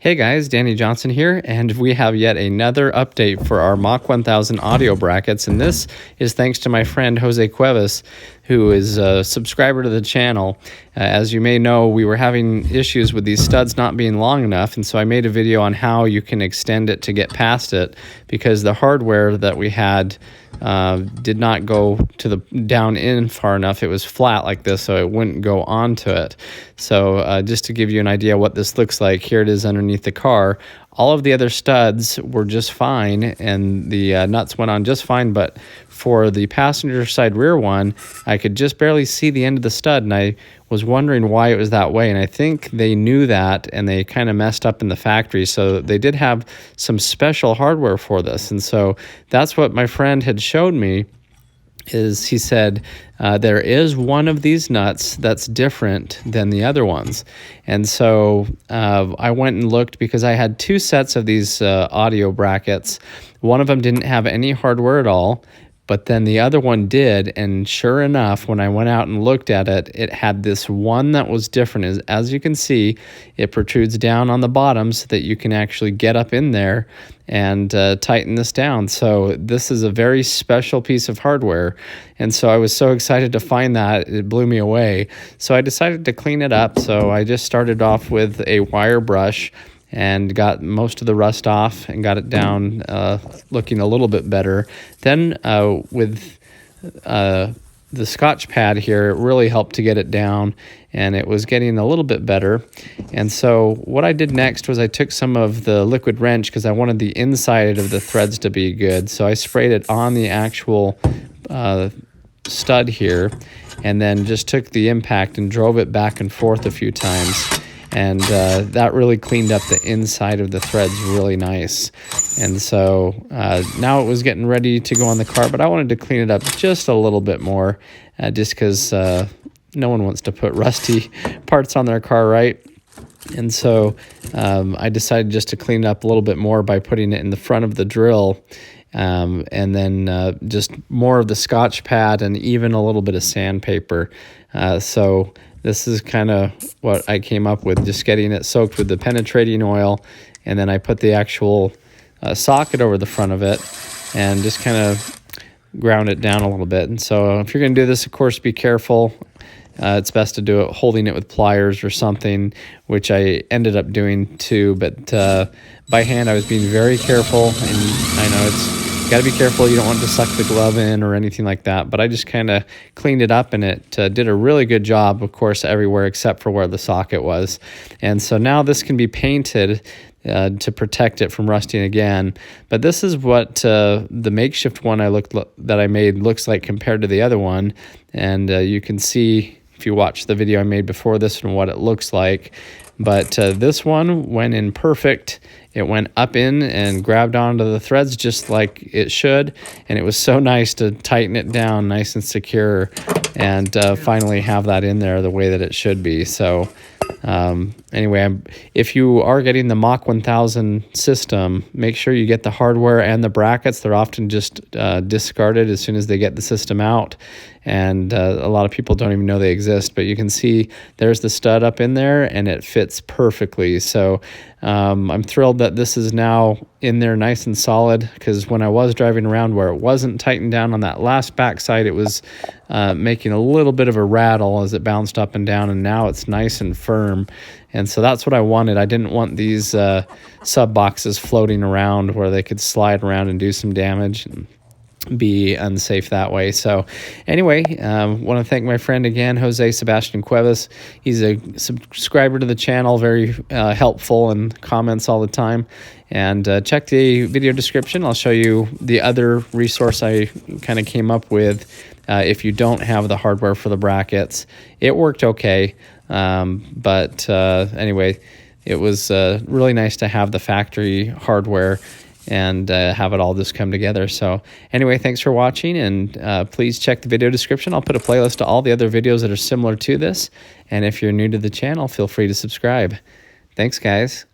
Hey guys, Danny Johnson here, and we have yet another update for our Mach 1000 audio brackets, and this is thanks to my friend José Cuevas, who is a subscriber to the channel. As you may know, we were having issues with these studs not being long enough, and so I made a video on how you can extend it to get past it, because the hardware that we had did not go to the down in far enough. It was flat like this, so it wouldn't go onto it. So just to give you an idea what this looks like, here it is underneath the car. All of the other studs were just fine, and the nuts went on just fine, but for the passenger side rear one, I could just barely see the end of the stud, and I was wondering why it was that way, and I think they knew that, and they kind of messed up in the factory, so they did have some special hardware for this, and so that's what my friend had showed me. Is he said there is one of these nuts that's different than the other ones. And so I went and looked, because I had two sets of these audio brackets. One of them didn't have any hardware at all, but then the other one did, and sure enough, when I went out and looked at it, it had this one that was different. As you can see, it protrudes down on the bottom so that you can actually get up in there and tighten this down. So this is a very special piece of hardware, and so I was so excited to find that, it blew me away. So I decided to clean it up. So I just started off with a wire brush and got most of the rust off and got it down looking a little bit better. Then with the Scotch pad here, it really helped to get it down, and it was getting a little bit better. And so what I did next was I took some of the liquid wrench, because I wanted the inside of the threads to be good. So I sprayed it on the actual stud here, and then just took the impact and drove it back and forth a few times. And that really cleaned up the inside of the threads really nice. And so now it was getting ready to go on the car, but I wanted to clean it up just a little bit more, just because no one wants to put rusty parts on their car, right? And so I decided just to clean it up a little bit more by putting it in the front of the drill, and then just more of the Scotch pad and even a little bit of sandpaper. So this is kind of what I came up with, just getting it soaked with the penetrating oil, and then I put the actual socket over the front of it and just kind of ground it down a little bit. And so if you're going to do this, of course, be careful. It's best to do it holding it with pliers or something, which I ended up doing too, but by hand I was being very careful, and I know it's got to be careful. You don't want to suck the glove in or anything like that, but I just kind of cleaned it up, and it did a really good job, of course, everywhere except for where the socket was. And so now this can be painted to protect it from rusting again. But this is what the makeshift one that I made looks like compared to the other one, and you can see if you watch the video I made before this and what it looks like. But this one went in perfect. It went up in and grabbed onto the threads just like it should, and it was so nice to tighten it down nice and secure, and finally have that in there the way that it should be. So anyway, if you are getting the Mach 1000 system, make sure you get the hardware and the brackets. They're often just discarded as soon as they get the system out, and a lot of people don't even know they exist. But you can see there's the stud up in there, and it fits perfectly. So I'm thrilled that this is now in there nice and solid, because when I was driving around where it wasn't tightened down on that last backside, it was making a little bit of a rattle as it bounced up and down, and now it's nice and firm. And so that's what I wanted. I didn't want these sub boxes floating around where they could slide around and do some damage and be unsafe that way. So anyway, want to thank my friend again, Jose Sebastian Cuevas. He's a subscriber to the channel, very helpful, and comments all the time. And check the video description. I'll show you the other resource I kind of came up with if you don't have the hardware for the brackets. It worked okay, but anyway, it was really nice to have the factory hardware and have it all just come together. So anyway, thanks for watching, and please check the video description. I'll put a playlist to all the other videos that are similar to this, and if you're new to the channel, feel free to subscribe. Thanks, guys.